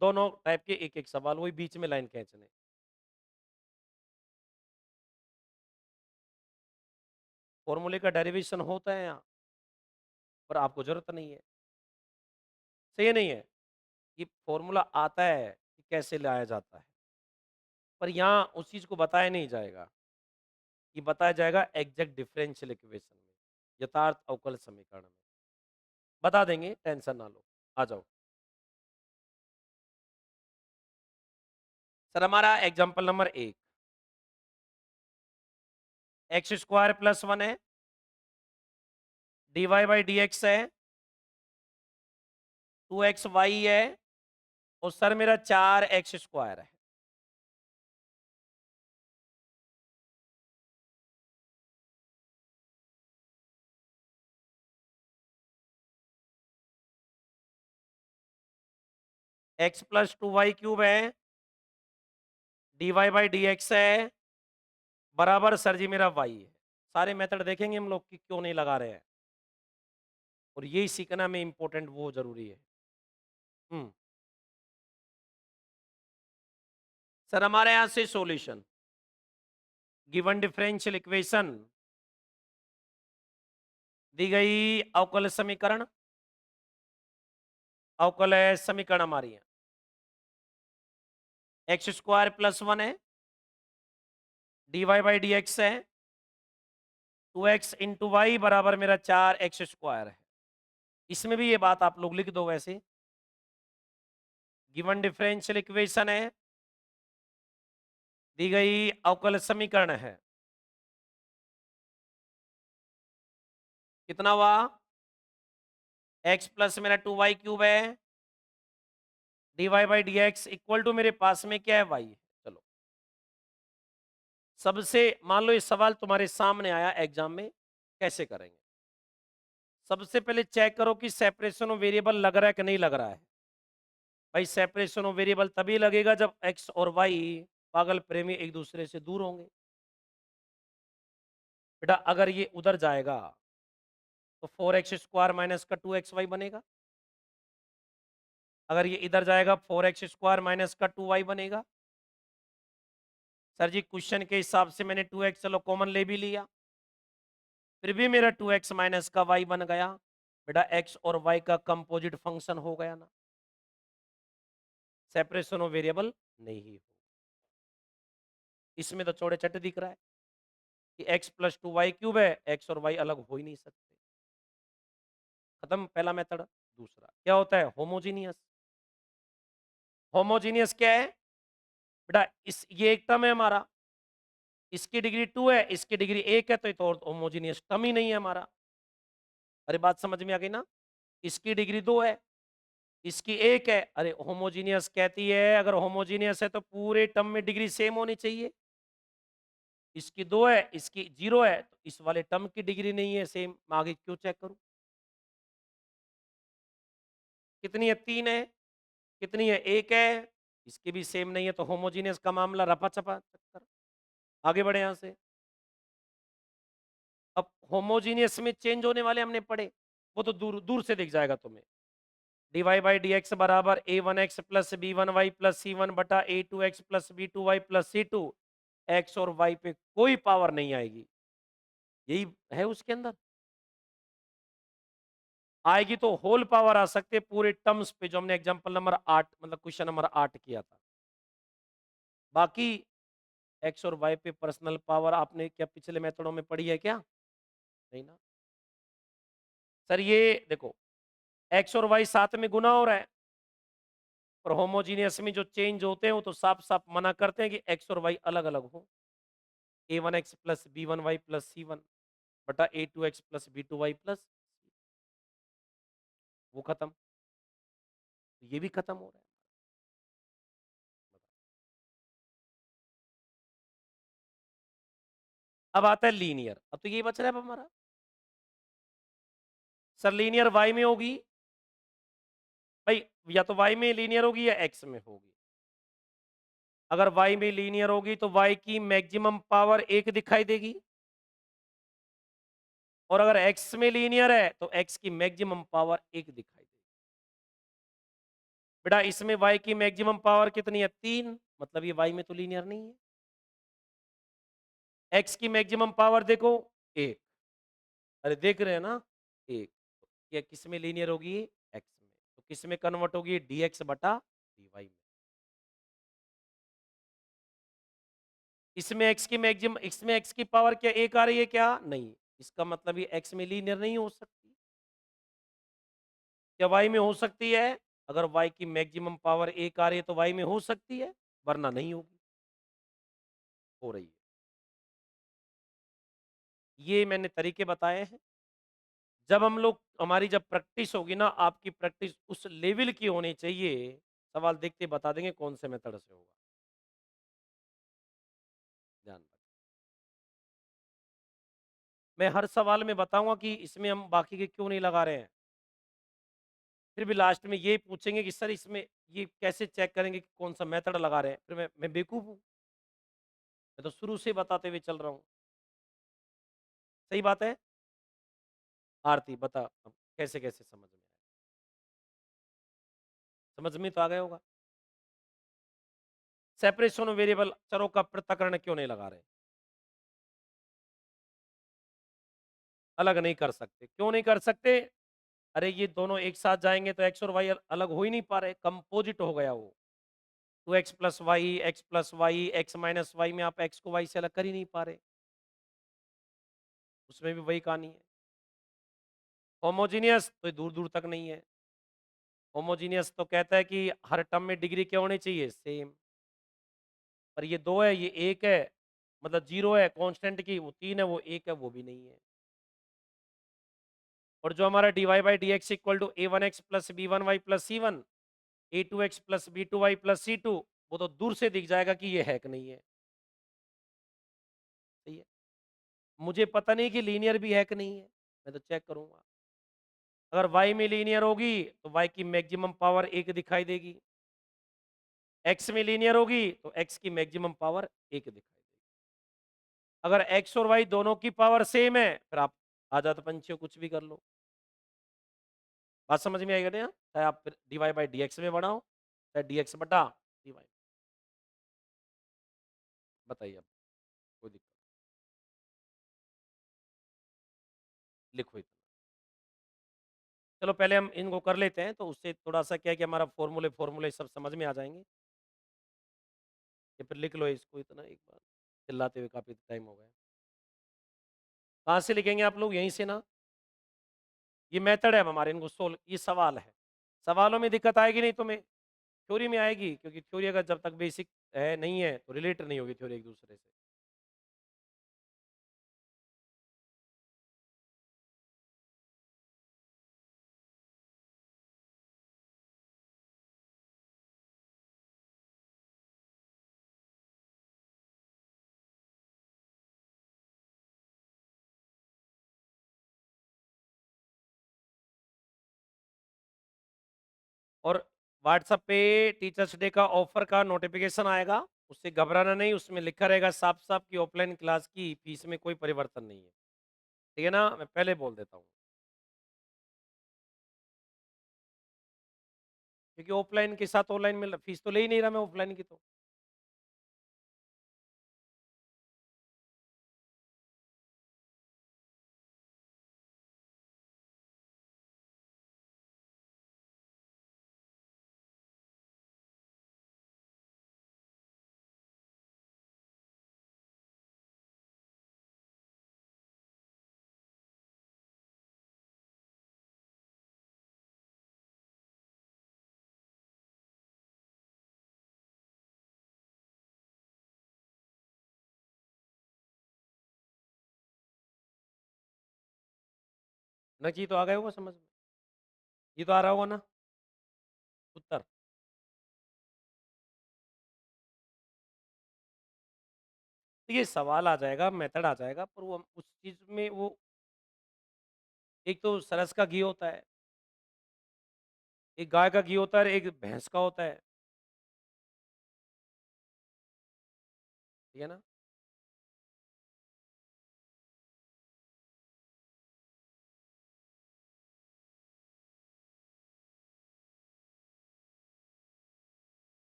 दोनों टाइप के एक एक सवाल, वही बीच में लाइन खींचने। फॉर्मूले का डेरिवेशन होता है यहाँ, पर आपको जरूरत नहीं है। सही नहीं है? ये फॉर्मूला आता है कि कैसे लाया जाता है, पर यहाँ उस चीज को बताया नहीं जाएगा। ये बताया जाएगा एग्जैक्ट डिफरेंशियल इक्वेशन में, यथार्थ अवकल समीकरण में बता देंगे, टेंशन ना लो। आ जाओ सर, हमारा example number 1, x square plus 1 है, d Y by D x है, 2xy है, और सर मेरा 4x² है। x प्लस 2y³ है, d Y by D x है, बराबर सर जी मेरा y है। सारे मेथड देखेंगे हम लोग कि क्यों नहीं लगा रहे हैं, और यही सीखना में इंपॉर्टेंट वो जरूरी है। सर हमारे यहां से सॉल्यूशन गिवन डिफरेंशियल इक्वेशन दी गई अवकल समीकरण अवकल समीकरण हमारी है एक्स स्क्वायर प्लस 1 है d Y by D x है 2x इंटू वाई बराबर मेरा 4x स्क्वायर है। इसमें भी ये बात आप लोग लिख दो वैसे गिवन डिफरेंशियल इक्वेशन है दी गई अवकल समीकरण है कितना हुआ x प्लस मेरा 2y³ है d Y by D x equal to मेरे पास में क्या है y है। चलो सबसे मान लो ये सवाल तुम्हारे सामने आया एग्जाम में कैसे करेंगे। सबसे पहले चेक करो कि सेपरेशन ऑफ वेरिएबल लग रहा है कि नहीं लग रहा है। भाई सेपरेशन ऑफ वेरिएबल तभी लगेगा जब x और y पागल प्रेमी एक दूसरे से दूर होंगे। बेटा अगर ये उधर जाएगा तो 4x स्क्वायर माइनस का 2xy बनेगा। अगर ये इधर जाएगा 4x स्क्वायर माइनस का 2y बनेगा। सर जी क्वेश्चन के हिसाब से मैंने 2x चलो कॉमन ले भी लिया फिर भी मेरा 2x माइनस का y बन गया। बेटा x और y का कंपोजिट फंक्शन हो गया ना सेपरेशन ऑफ वेरिएबल नहीं हो। इसमें तो चौड़े चट दिख रहा है कि x प्लस 2y³ है x और y अलग हो ही नहीं सकते। खत्म पहला मेथड। दूसरा क्या होता है होमोजीनियस। होमोजीनियस क्या है बेटा इस ये एक टर्म है हमारा इसकी डिग्री 2 है इसकी डिग्री 1 है तो ये तो होमोजीनियस टर्म ही नहीं है हमारा। अरे बात समझ में आ गई ना। इसकी डिग्री 2 है इसकी 1 है। अरे होमोजीनियस कहती है अगर होमोजीनियस है तो पूरे टर्म में डिग्री सेम होनी चाहिए। इसकी 2 है इसकी 0 है तो इस वाले टर्म की डिग्री नहीं है सेम। मैं आगे क्यों चेक करूं कितनी है 3 है कितनी है 1 है इसकी भी सेम नहीं है तो होमोजीनियस का मामला रफा चपा चक्कर। आगे बढ़े यहां से। अब होमोजीनियस में चेंज होने वाले हमने पढ़े वो तो दूर दूर से दिख जाएगा तुम्हें। D Y by D x बराबर a1x plus b1y plus c1 बटा a2x plus b2y plus c2 x और वाई पे कोई पावर नहीं आएगी। यही है उसके अंदर आएगी तो होल पावर आ सकते पूरे टर्म्स पे जो हमने एग्जांपल नंबर 8 मतलब क्वेश्चन नंबर 8 किया था। बाकी एक्स और वाई पे पर्सनल पावर आपने क्या पिछले मेथडों में पढ़ी है क्या नहीं ना। सर ये देखो एक्स और वाई साथ में गुना हो रहा है और होमोजीनियस में जो चेंज होते हैं वो तो साफ साफ मना करते हैं कि एक्स और वाई अलग अलग हो। a1x plus b1y plus c1 बटा a2x प्लस b2y प्लस वो खत्म। ये भी खत्म हो रहा है। अब आता है लीनियर। अब तो ये बच रहा है अब हमारा सर लीनियर वाई में होगी भाई या तो वाई में लीनियर होगी या एक्स में होगी। अगर वाई में लीनियर होगी तो वाई की मैक्सिमम पावर एक दिखाई देगी और अगर एक्स में लीनियर है तो एक्स की मैक्सिमम पावर एक दिखाई देगी। बेटा इसमें वाई की मैक्सिमम पावर कितनी है 3 मतलब ये वाई में तो लीनियर नहीं है। एक्स की मैक्सिमम पावर देखो एक अरे देख रहे हैं ना एक ये किस में लीनियर होगी एक्स में तो किस में कन्वर्ट होगी dx बटा dy में। इसमें x की मैक्सिमम इसमें x की पावर क्या एक आ रही है क्या नहीं इसका मतलब ये x में लीनियर नहीं हो सकती। क्या y में हो सकती है अगर y की मैक्सिमम पावर एक आ रही है तो y में हो सकती है वरना नहीं होगी हो रही है। ये मैंने तरीके बताए हैं। जब हम लोग हमारी जब प्रैक्टिस होगी ना आपकी प्रैक्टिस उस लेवल की होनी चाहिए सवाल देखते बता देंगे कौन से मेथड से होगा ध्यान रखें। मैं हर सवाल में बताऊंगा कि इसमें हम बाकी के क्यों नहीं लगा रहे हैं फिर भी लास्ट में ये पूछेंगे कि सर इसमें ये कैसे चेक करेंगे कि कौन सा मेथड लगा रहे हैं फिर मैं बेवकूफ हूँ मैं तो शुरू से बताते हुए चल रहा हूँ। सही बात है आरती बता अब कैसे कैसे समझ में आया समझ में तो आ गया होगा। सेपरेशन ऑफ वेरिएबल चरों का पृथक्करण क्यों नहीं लगा रहे? अलग नहीं कर सकते, क्यों नहीं कर सकते? अरे ये दोनों एक साथ जाएंगे तो एक्स और वाई अलग हो ही नहीं पा रहे, कंपोजिट हो गया वो। 2x+y, x+y, x-y में आप x को y से अलग कर ही नहीं पा रहे, उसमें भी वही कहानी है। होमोजीनियस तो दूर दूर तक नहीं है। होमोजीनियस तो कहता है कि हर टर्म में डिग्री क्या होनी चाहिए, सेम। पर ये 2 है, ये 1 है, मतलब 0 है कांस्टेंट की, वो 3 है, वो 1 है, वो भी नहीं है। और जो हमारा dy/dx equal to a1x plus b1y plus c1, a2x plus b2y plus c2, वो तो दूर से दिख जाएगा कि ये है कि नहीं है। सही है। मुझे पता नहीं कि लीनियर भी है कि नहीं है, मैं तो चेक करूंगा। अगर y में लीनियर होगी तो y की मैक्सिमम पावर 1 दिखाई देगी, x में लीनियर होगी तो x की मैक्सिमम पावर 1 दिखाई देगी। अगर x और y दोनों की पावर सेम है, फिर आप आजाद पंछियों कुछ भी कर लो। बात समझ में आएगा ना? चाहे आप फिर dy/dx में बढ़ाओ, चाहे dx बटा dy। बताइए अब, कोई दिक्कत? लिखो इतना। चलो पहले हम इनको कर लेते हैं, तो उससे थोड़ा सा क्या है कि हमारा फॉर्मूले फॉर्मूले सब समझ में आ जाएंगे। ये फिर लिख लो इसको इतना एक बार, चिल्लाते हुए काफी टाइम हो गया। कहाँ से लिखेंगे आप लोग? यहीं से ना? ये मेथड है अब हमारे, इनको सोल्व, ये सवाल है। सवालों में दिक्कत आएगी नहीं तुम्हें, थ्योरी में आएगी, क्योंकि थ्योरी अगर जब तक बेसिक है नहीं है तो रिलेट नहीं होगी थ्योरी एक दूसरे से। और व्हाट्सएप पे टीचर्स डे का ऑफर का नोटिफिकेशन आएगा, उससे घबराना नहीं, उसमें लिखा रहेगा साफ साफ कि ऑफलाइन क्लास की फीस में कोई परिवर्तन नहीं है। ठीक है ना? मैं पहले बोल देता हूँ, क्योंकि ऑफलाइन के साथ ऑनलाइन में फीस तो ले ही नहीं रहा मैं ऑफलाइन की तो। ना जी, तो आ गए होगा समझ में, ये तो आ रहा होगा ना उत्तर? तो ये सवाल आ जाएगा, मेथड आ जाएगा, पर वो उस चीज में वो, एक तो सरस का घी होता है, एक गाय का घी होता है, एक भैंस का होता है। ठीक है ना?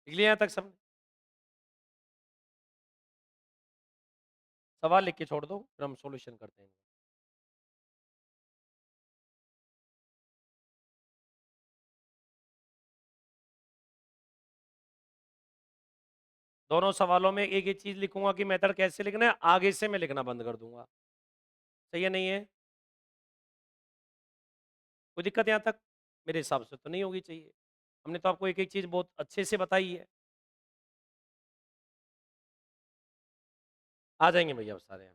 लिख लिया यहाँ तक सब? सवाल लिख के छोड़ दो, फिर हम सॉल्यूशन करते हैं। दोनों सवालों में एक एक चीज लिखूंगा कि मेथड कैसे लिखना है, आगे से मैं लिखना बंद कर दूंगा। सही है? नहीं है कोई दिक्कत यहाँ तक? मेरे हिसाब से तो नहीं होगी चाहिए। हमने तो आपको एक एक चीज बहुत अच्छे से बताई है। आ जाएंगे भैया अब सारे,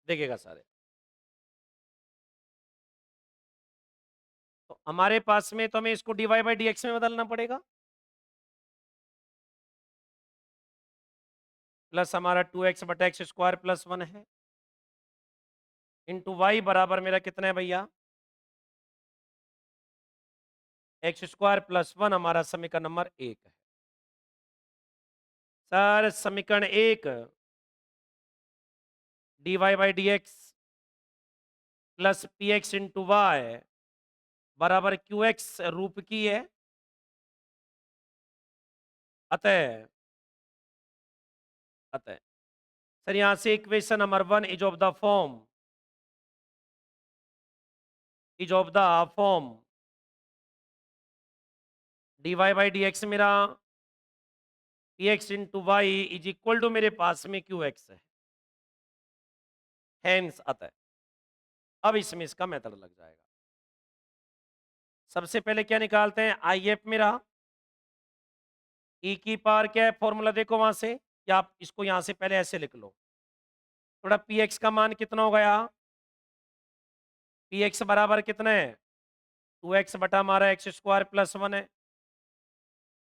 देखिएगा सारे। तो हमारे पास में तो हमें इसको dy बाई डी में बदलना पड़ेगा, प्लस हमारा 2x बटा एक्स स्क्वायर प्लस 1 है, इंटू वाई बराबर मेरा कितना है भैया, एक्स स्क्वायर प्लस 1, हमारा समीकरण नंबर 1 है। सर समीकरण 1 dy by D X plus P x into Y बराबर क्यू एक्स रूप की है, अतः अतः सर यहां से equation number 1 is of the form dy by D X मेरा P x into Y is equal to मेरे पास में क्यू एक्स है, हैंस अतः अब इसमें इसका मेथड लग जाएगा। सबसे पहले क्या निकालते हैं, आई एफ मेरा ई की पावर क्या है, फॉर्मूला देखो वहां से, या आप इसको यहां से पहले ऐसे लिख लो, थोड़ा पी एक्स का मान कितना हो गया, पी एक्स बराबर कितना है, 2x बटा हमारा एक्स स्क्वायर प्लस 1 है,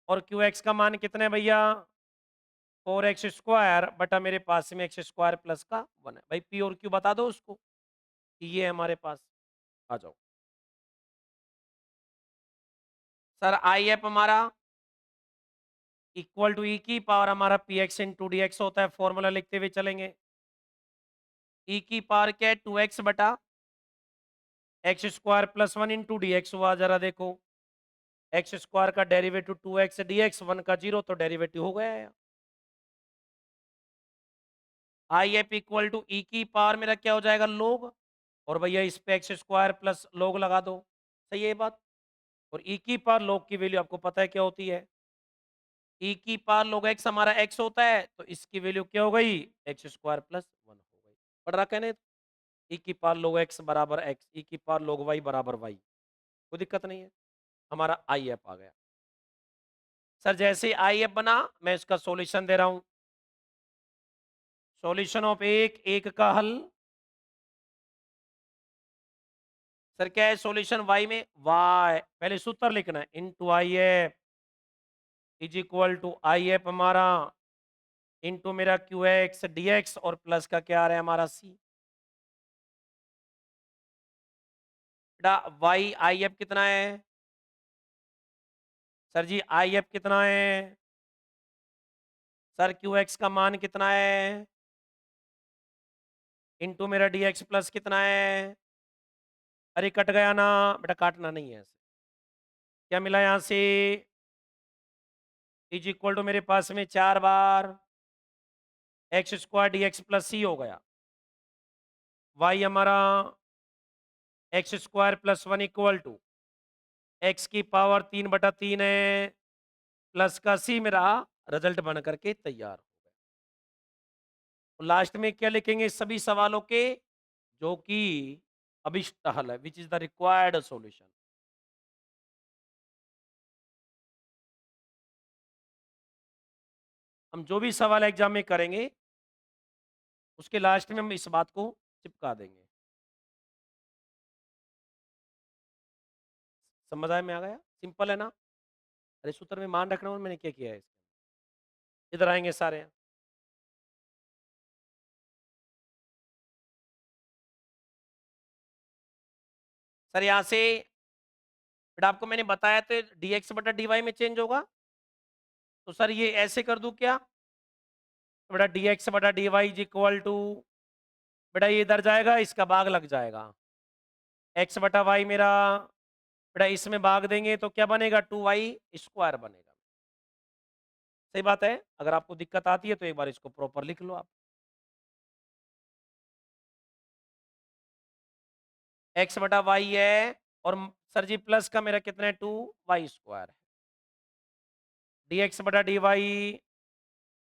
और क्यू एक्स का मान कितना है भैया, 4x स्क्वायर बटा मेरे पास में एक्स स्क्वायर प्लस का 1 है। भाई पी और क्यू बता दो उसको कि ये है हमारे पास, आ जाओ। सर आई एफ हमारा इक्वल टू ई की पावर हमारा P x into D x होता है, फॉर्मूला लिखते हुए चलेंगे, ई की पावर क्या है, 2x बटा x square plus 1 into D x हुआ, जरा देखो, एक्स स्क्वायर का डेरिवेटिव 2x डी एक्स, 1 का 0, तो डेरिवेटिव हो गया है। आई एफ इक्वल टू ई की पावर मेरा क्या हो जाएगा, लोग, और भैया इस पे एक्स स्क्वायर प्लस लोग लगा दो, सही है ये बात। और ई की पावर लोग की वैल्यू आपको पता है क्या होती है, ई की पावर लोग एक्स हमारा एक्स होता है, तो इसकी वैल्यू क्या हो गई, एक्स स्क्वायर प्लस 1 हो गई। पढ़ रहा कहने, ई की पावर लोग एक्स बराबर एक्स, ई की पावर लोग वाई बराबर वाई, कोई दिक्कत नहीं है, हमारा आई एफ आ गया। सर जैसे ही आई एफ बना, मैं इसका सॉल्यूशन दे रहा हूं, सॉल्यूशन ऑफ एक का हल, सर क्या है सॉल्यूशन वाई में, वाई पहले सूत्र लिखना है, into I F is equal to I F हमारा इंटू मेरा क्यू एक्स डी एक्स, और प्लस का क्या आ रहा है हमारा सी, बेटा वाई आई एफ कितना है, सर जी आई एफ कितना है, सर क्यू एक्स का मान कितना है, इंटू मेरा डी एक्स प्लस कितना है, अरे कट गया ना, बेटा काटना नहीं है ऐसे, क्या मिला यहां से, इज इक्वल टू मेरे पास में 4 बार X square D X plus C हो गया, वाई हमारा X square plus 1 equal to X की पावर 3/3 है, प्लस का सी मेरा रिजल्ट बन करके तैयार हो गया। तो लास्ट में क्या लिखेंगे सभी सवालों के, जो कि अभिष्ट हल है, which is the required solution. हम जो भी सवाल एग्जाम में करेंगे, उसके लास्ट में हम इस बात को चिपका देंगे। समझ आया में आ गया, सिंपल है ना। अरे सूत्र में मान रखना, और मैंने क्या किया है इसका, इधर आएंगे सारे। सर यहां से बेटा आपको मैंने बताया तो dx बटा dy में चेंज होगा, तो सर ये ऐसे कर दूं क्या, तो बेटा dx बटा dy इज इक्वल टू, बेटा ये इधर जाएगा, इसका भाग लग जाएगा, x बटा y मेरा, बेटा इसमें भाग देंगे तो क्या बनेगा, 2y स्क्वायर बनेगा। सही बात है, अगर आपको दिक्कत आती है तो एक बार इसको प्रॉपर लिख लो आप, x बटा y है, और सर जी प्लस का मेरा कितना है, 2y स्क्वायर है, dx बटा dy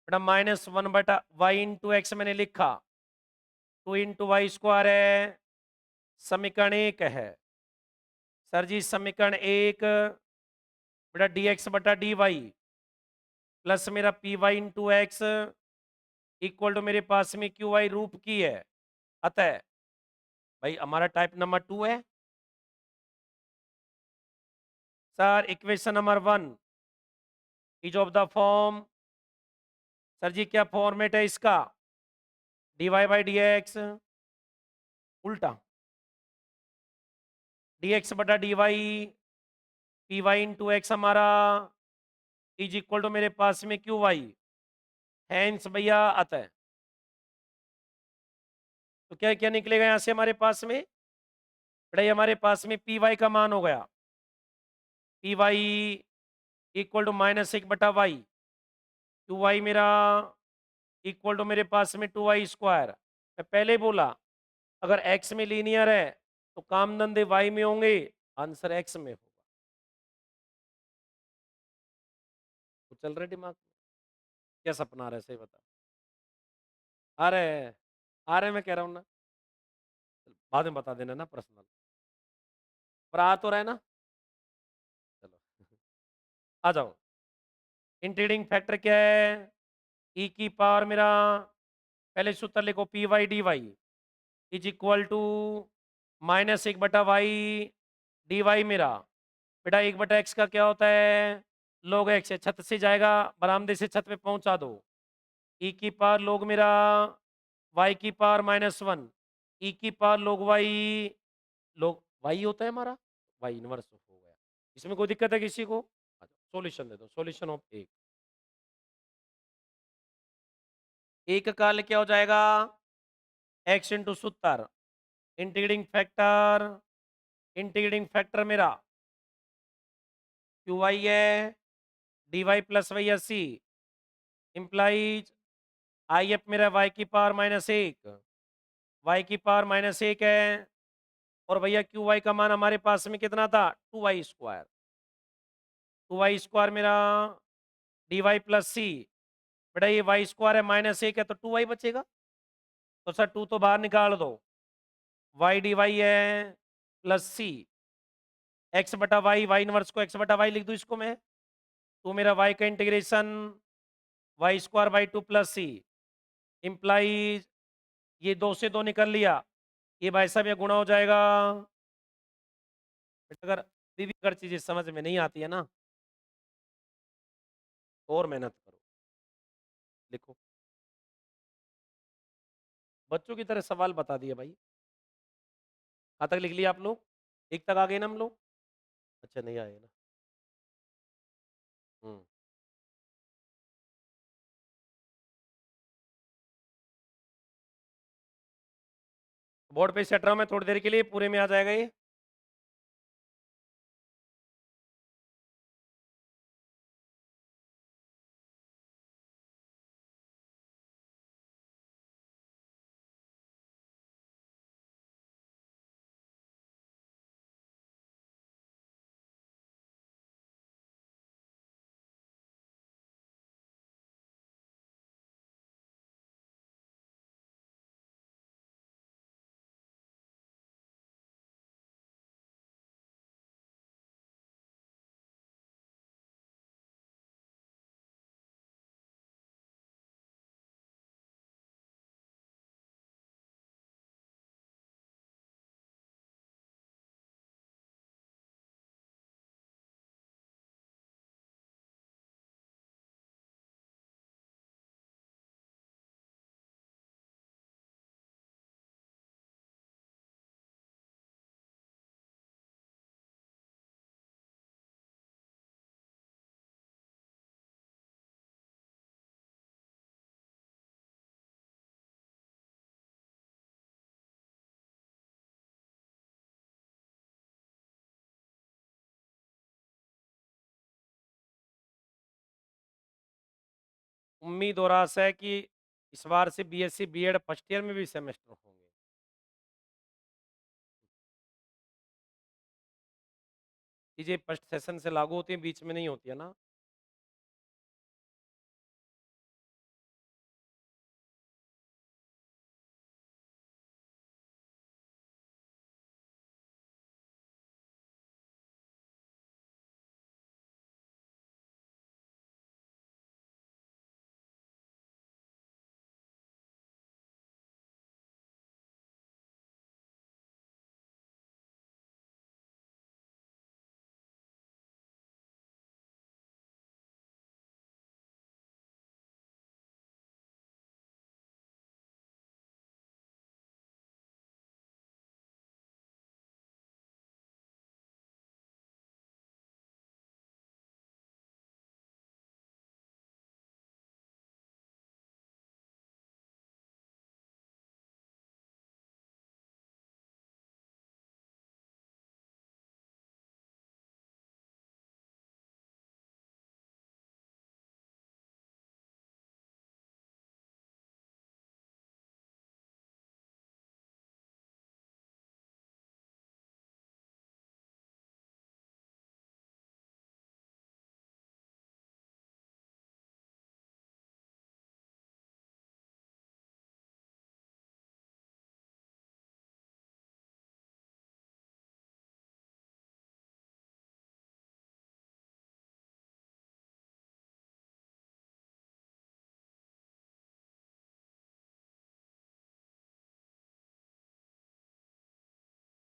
बेटा -1/y इंटू एक्स मैंने लिखा, 2 इंटू वाई स्क्वायर है, समीकरण 1 है। सर जी समीकरण 1 बेटा dx बटा dy प्लस मेरा p Y into x equal to मेरे पास में क्यू वाई रूप की है। अतः भाई हमारा टाइप नंबर 2 है। Sir equation number 1 is of the form, sir ji क्या फॉर्मेट है इसका, D Y by D X उल्टा डी एक्स बटा D Y P Y into X हमारा इज इक्वल टू मेरे पास में क्यू वाई, हैंस भैया अतः तो क्या क्या निकलेगा यहां से हमारे पास में, बेटा ये हमारे पास में पी वाई का मान हो गया, p y equal to -1/y, to y मेरा इक्वल टू मेरे पास में 2y²। मैं पहले बोला अगर x में लीनियर है तो काम धंधे y में होंगे, आंसर x में होगा। तो चल रहे दिमाग में, क्या सपना आ रहा है सही बता। आ रहे मैं कह रहा हूँ ना, बाद में बता देना ना पर्सनल, पर आ तो रहा है ना। चलो आ जाओ। इंटीग्रेटिंग फैक्टर क्या है, ई की पावर मेरा, पहले सूत्र लिखो p y D y is equal to -1/y d y मेरा, बेटा 1/x का क्या होता है, log x है, छत से जाएगा बरामदे से छत पे पहुंचा दो, ई की पावर log मेरा y की पावर -1, ई की power log y, log y होता है हमारा, y इनवर्स हो गया। इसमें कोई दिक्कत है किसी को, सॉल्यूशन दे दो, सॉल्यूशन ऑफ एक का क्या हो जाएगा, x इंटू 70 इंटीग्रेटिंग फैक्टर मेरा क्यू वाई है, d Y plus y 80 implies I F मेरा y की पावर -1, y की पावर -1 है, और भैया क्यू वाई का मान हमारे पास में कितना था 2y², 2y² मेरा डी वाई प्लस सी, बेटा ये y² है -1 है तो 2y बचेगा, तो सर 2 तो बाहर निकाल दो, y डी वाई है प्लस सी एक्स बटा वाई इनवर्स को एक्स बटा वाई लिख दूं इसको मैं, तो मेरा y का इंटीग्रेशन y²/2 प्लस सी इंप्लाइज ये 2 से 2 निकल लिया, ये भाई साहब ये गुणा हो जाएगा। बेटा अगर बीवी अगर चीजें समझ में नहीं आती है ना, और मेहनत करो, लिखो, बच्चों की तरह सवाल बता दिया भाई। कहाँ तक लिख लिया आप लोग, एक तक आ गए ना हम लोग, अच्छा नहीं आए ना। हम्म बोर्ड पे सेट रहा हूँ मैं थोड़ी देर के लिए, पूरे में आ जाएगा ये। उम्मीद और आशा है कि इस बार से बीएससी बीएड फर्स्ट ईयर में भी सेमेस्टर होंगे। चीजें फर्स्ट सेशन से लागू होती है, बीच में नहीं होती है ना।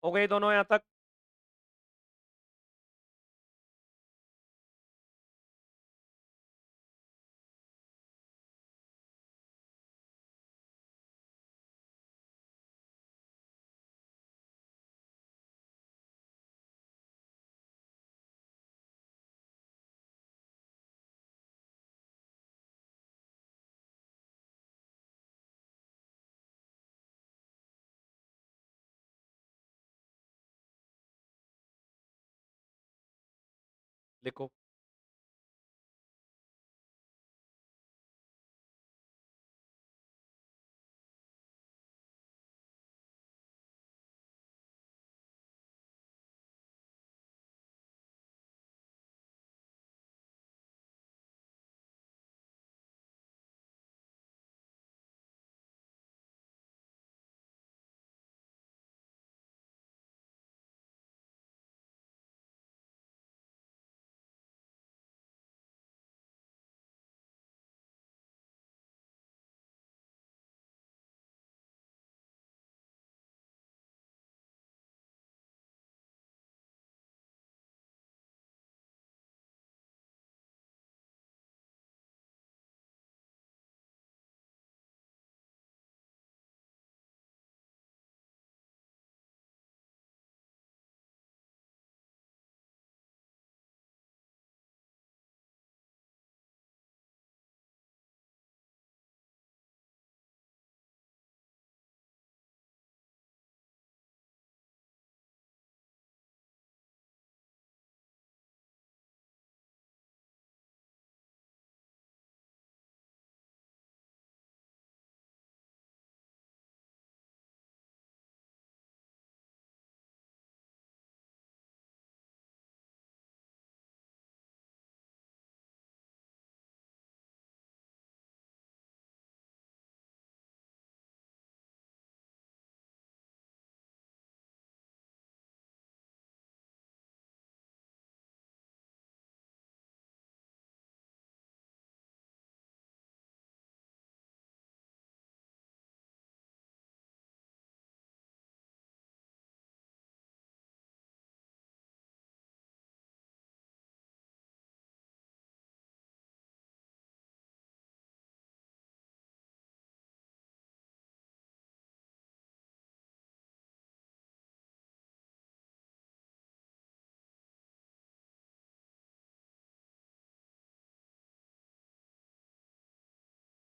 हो गई दोनों यहां तक? लिखो।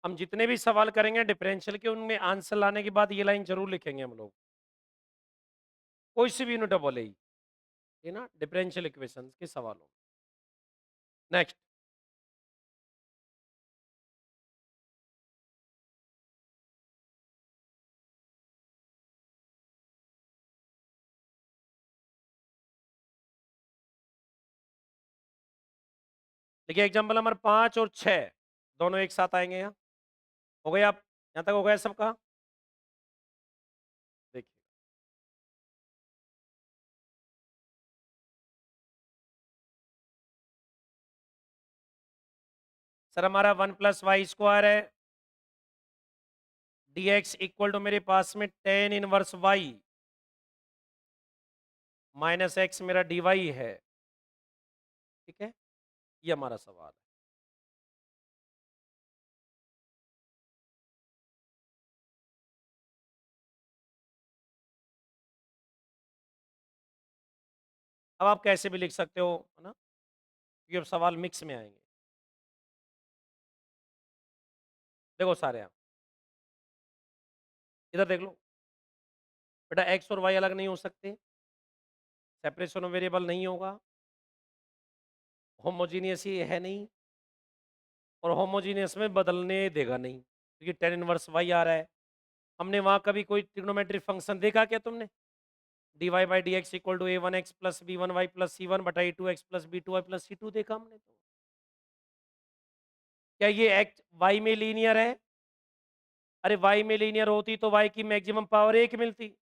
हम जितने भी सवाल करेंगे डिफरेंशियल के, उनमें आंसर लाने के बाद ये लाइन जरूर लिखेंगे हम लोग, कोई सी भी यूनिट बोले ही, ये ना डिफरेंशियल इक्वेशंस के सवालों। नेक्स्ट। देखिए एग्जाम्पल नंबर 5 और 6 दोनों एक साथ आएंगे यहाँ। हो गया? आप यहाँ तक हो गया सबका? देखिए सर, हमारा 1+y² है, dx इक्वल टू मेरे पास में tan inverse y minus x मेरा dy है। ठीक है, ये हमारा सवाल है। अब आप कैसे भी लिख सकते हो, है ना, क्योंकि अब सवाल मिक्स में आएंगे। देखो सारे यहाँ, इधर देख लो बेटा, x और y अलग नहीं हो सकते, सेपरेशन ऑफ वेरिएबल नहीं होगा, होमोजीनियस ये है नहीं, और होमोजीनियस में बदलने देगा नहीं, क्योंकि tan इनवर्स y आ रहा है। हमने वहां कभी कोई ट्रिग्नोमेट्रिक फंक्शन देखा क्या तुमने? dy by D x equal to a1x plus b1y plus c1 बटा a2x plus b2y plus c2 देखा हमने तो? क्या ये x y में लीनियर है? अरे y में लीनियर होती तो y की मैक्सिमम पावर 1 मिलती।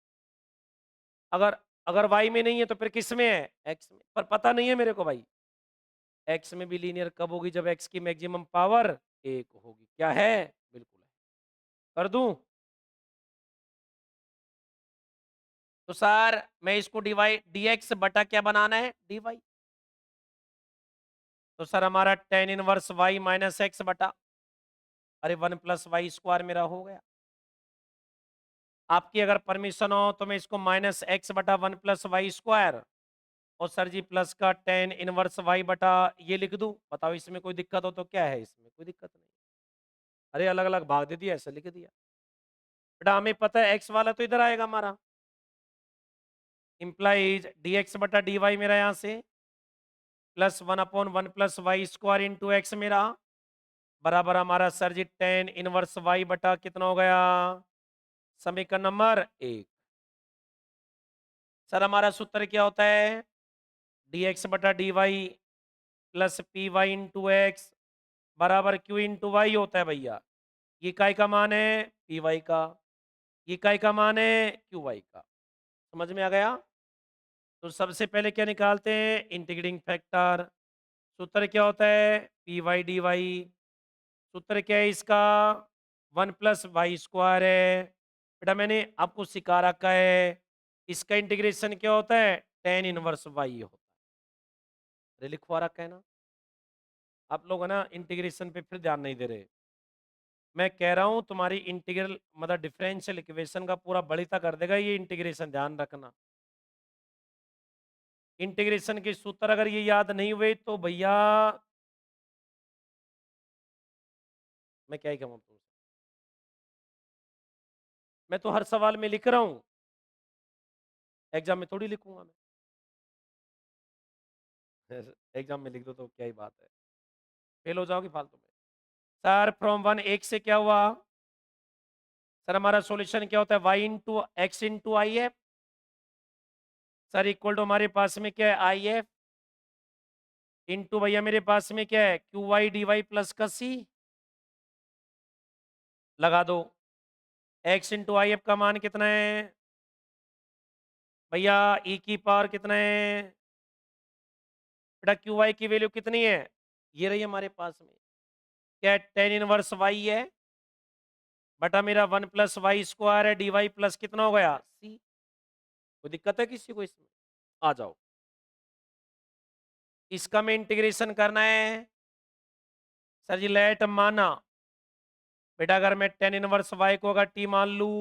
अगर अगर y में नहीं है तो फिर किस में है? x में। पर पता नहीं है मेरे को भाई, x में भी लीनियर कब होगी? जब x की मैक्सिमम पावर 1 होगी। क्या है? बिल्कुल है। कर दूं? तो सर मैं इसको डिवाइड dx बटा क्या बनाना है, dy। तो सर हमारा tan inverse y minus x बटा, अरे 1 + y² मेरा हो गया। आपकी अगर परमिशन हो तो मैं इसको माइनस एक्स बटा 1 + y², और सर जी प्लस का tan इनवर्स y बटा ये लिख दूं। बताओ इसमें कोई दिक्कत हो तो क्या है, इसमें कोई दिक्कत नहीं। अरे अलग अलग भाग दे दिया, ऐसा लिख दिया। बेटा हमें पता है एक्स वाला तो इधर आएगा हमारा, इंप्लाइज dx बटा dy मेरा यहां से प्लस 1/1 + y² इंटू एक्स मेरा बराबर हमारा सर जी tan इनवर्स y बटा कितना हो गया, समीकरण नंबर 1। सर हमारा सूत्र क्या होता है, dx बटा dy plus p Y into x बराबर क्यू इंटू वाई होता है भैया। ये काय का मान है, पी वाई का, ये काय का मान है, क्यू वाई का। समझ में आ गया। तो सबसे पहले क्या निकालते हैं, इंटीग्रेटिंग फैक्टर। सूत्र क्या होता है, पी वाई डी वाई। सूत्र क्या है इसका, 1 + y² है। बेटा मैंने आपको सिखा रखा है, इसका इंटीग्रेशन क्या होता है, tan इनवर्स वाई होता है। अरे लिखवा रखा है ना, आप लोग है ना इंटीग्रेशन पे फिर ध्यान नहीं दे रहे। मैं कह रहा हूं तुम्हारी इंटीग्रल मतलब डिफरेंशियल इक्वेशन का पूरा बलिता कर देगा ये इंटीग्रेशन, ध्यान रखना। इंटीग्रेशन के सूत्र अगर ये याद नहीं हुए तो भैया मैं क्या ही कहूँ तुमसे। मैं तो हर सवाल में लिख रहा हूं, एग्जाम में थोड़ी लिखूंगा मैं। एग्जाम में लिख दो तो क्या ही बात है, फेल हो जाओगे फालतू में। सर फ्रॉम 1 से क्या हुआ, सर हमारा सॉल्यूशन क्या होता है, y into x into I F. Sir equal to हमारे पास में क्या है, आई एफ इंटू भैया मेरे पास में क्या है, Q Y D Y plus का सी। लगा दो, x इंटू आई एफ का मान कितना है भैया, e की पावर कितना है बेटा, क्यू वाई की वैल्यू कितनी है, ये रही हमारे पास में क्या है, tan इनवर्स y है बटा मेरा 1 + y² है, डी वाई प्लस कितना हो गया, सी। कोई दिक्कत है किसी को इसमें, आ जाओ। इसका में इंटीग्रेशन करना है। सर जी लेट माना बेटा, अगर मैं tan इनवर्स y को अगर t मान लू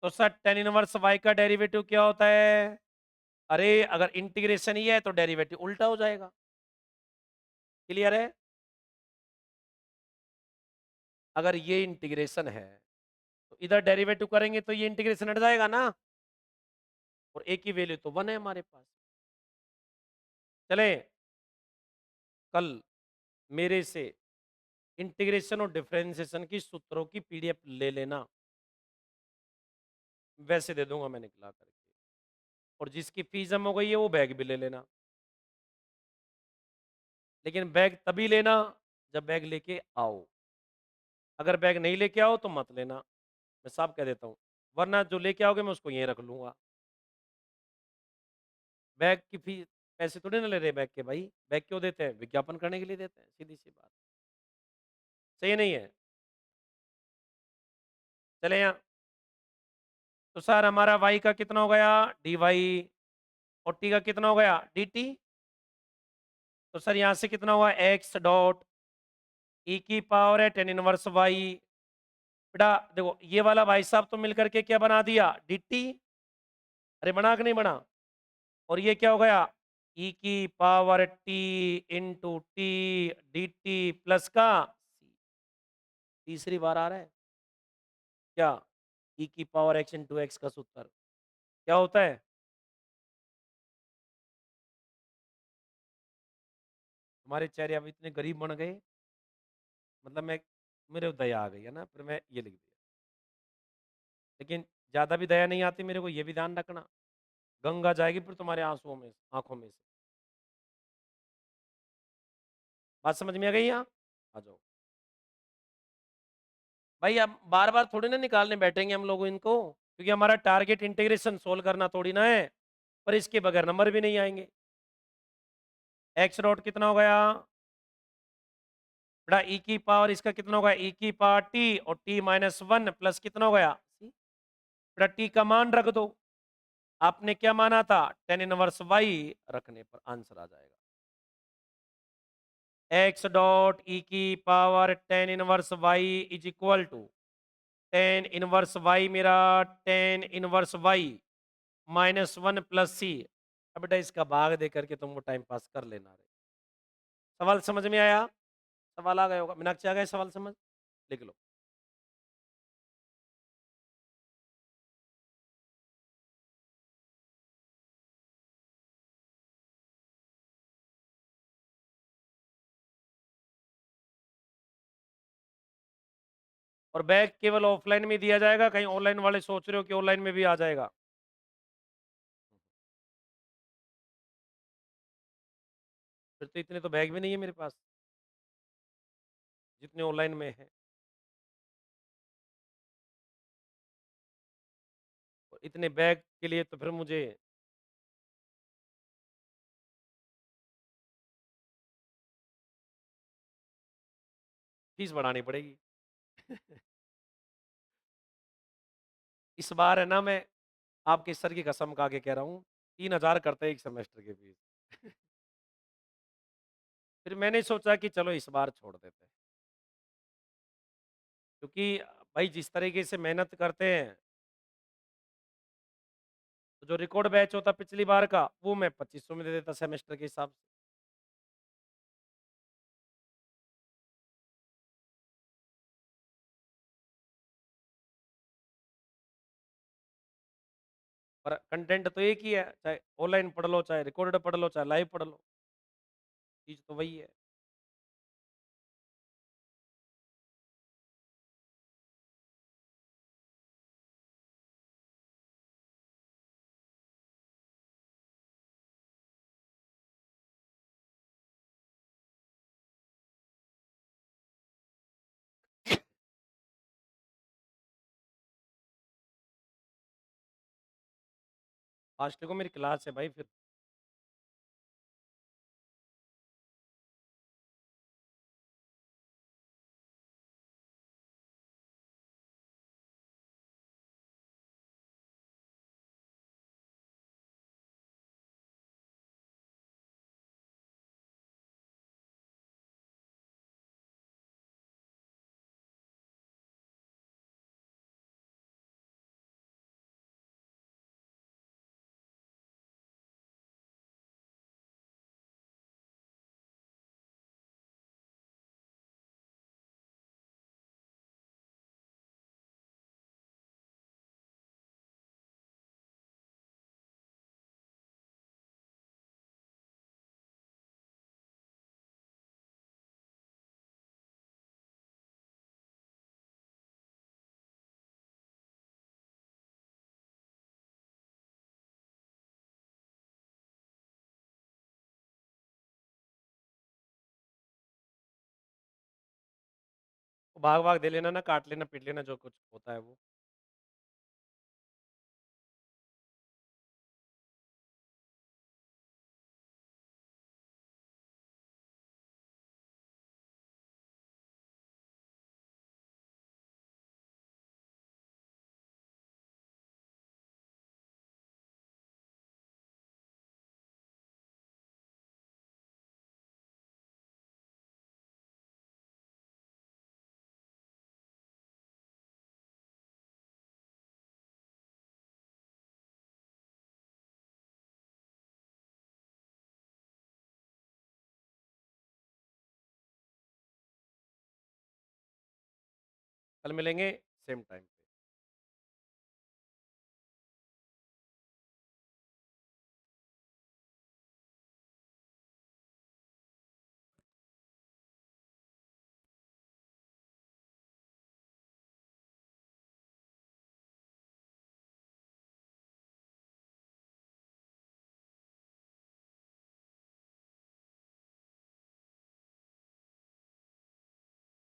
तो सर tan इनवर्स y का डेरिवेटिव क्या होता है, अरे अगर इंटीग्रेशन ही है तो डेरिवेटिव उल्टा हो जाएगा। क्लियर है, अगर ये इंटीग्रेशन है तो इधर डेरिवेटिव करेंगे तो ये इंटीग्रेशन हट जाएगा ना, और एक की वैल्यू तो 1 है हमारे पास। चले कल मेरे से इंटीग्रेशन और डिफरेंशिएशन की सूत्रों की पीडीएफ ले लेना, वैसे दे दूंगा मैं निकला करके, और जिसकी फीस जम हो गई है वो बैग भी ले लेना। लेकिन बैग तभी लेना जब बैग लेके आओ, अगर बैग नहीं लेके आओ तो मत लेना, मैं साफ कह देता हूँ। वरना जो लेके आओगे मैं उसको यहीं रख लूंगा। बैग की फीस पैसे थोड़ी ना ले रहे बैग के भाई, बैग क्यों देते हैं, विज्ञापन करने के लिए देते हैं, सीधी सी बात। सही नहीं है। चले यहाँ, तो सर हमारा y का कितना हो गया, dy, और t का कितना हो गया, dt। तो सर यहां से कितना हुआ, x डॉट e की पावर है tan इनवर्स y। बेटा देखो ये वाला भाई साहब तो मिलकर के क्या बना दिया, dt। अरे बना कि नहीं बना, और ये क्या हो गया, e की power t into T D T plus का c। तीसरी बार आ रहा है क्या, e की पावर x इंटू एक्स का सूत्र क्या होता है, हमारे चेहरे अब इतने गरीब बन गए, मतलब मैं मेरे को दया आ गई है ना, फिर मैं ये लिख दिया। लेकिन ज्यादा भी दया नहीं आती मेरे को, ये भी ध्यान रखना, गंगा जाएगी फिर तुम्हारे आंसुओं में, आंखों में से। बात समझ में आ गई यहाँ, आ जाओ भाई। अब बार बार थोड़ी ना निकालने बैठेंगे हम लोग इनको, क्योंकि हमारा टारगेट इंटीग्रेशन सोल्व करना थोड़ी ना है, पर इसके बगैर नंबर भी नहीं आएंगे। एक्स डॉट कितना हो गया बेटा, ई की पावर इसका कितना होगा, ई की पावर टी और टी -1 प्लस कितना हो गया सी। बेटा टी का मान रख दो, आपने क्या माना था? टेन इनवर्स वाई रखने पर आंसर आ जाएगा। एक्स डॉट ई की power ten inverse Y is equal to ten inverse Y मेरा ten inverse Y minus one plus C. अब बेटा इसका भाग दे करके तुम वो टाइम पास कर लेना रे। सवाल समझ में आया? सवाल आ गया होगा, मीनाक्षी आ गए सवाल समझ? लिख लो। और बैग केवल ऑफलाइन में दिया जाएगा, कहीं ऑनलाइन वाले सोच रहे हो कि ऑनलाइन में भी आ जाएगा? फिर तो इतने तो बैग भी नहीं है मेरे पास जितने ऑनलाइन में है। और इतने बैग के लिए तो फिर मुझे फीस बढ़ानी पड़ेगी। इस बार है ना, मैं आपके सर की कसम खा के कह रहा हूँ, 3000 करते हैं एक सेमेस्टर की फीस। फिर मैंने सोचा कि चलो इस बार छोड़ देते हैं, क्योंकि भाई जिस तरीके से मेहनत करते हैं, तो जो रिकॉर्ड बैच होता पिछली बार का वो मैं 2500 में दे देता सेमेस्टर के हिसाब से। पर कंटेंट तो एक ही है, चाहे ऑनलाइन पढ़ लो, चाहे रिकॉर्ड पढ़ लो, चाहे लाइव पढ़ लो, चीज तो वही है। आज को मेरी क्लास है भाई फिर। भाग भाग दे लेना ना, काट लेना, पीट लेना, जो कुछ होता है वो। कल मिलेंगे सेम टाइम।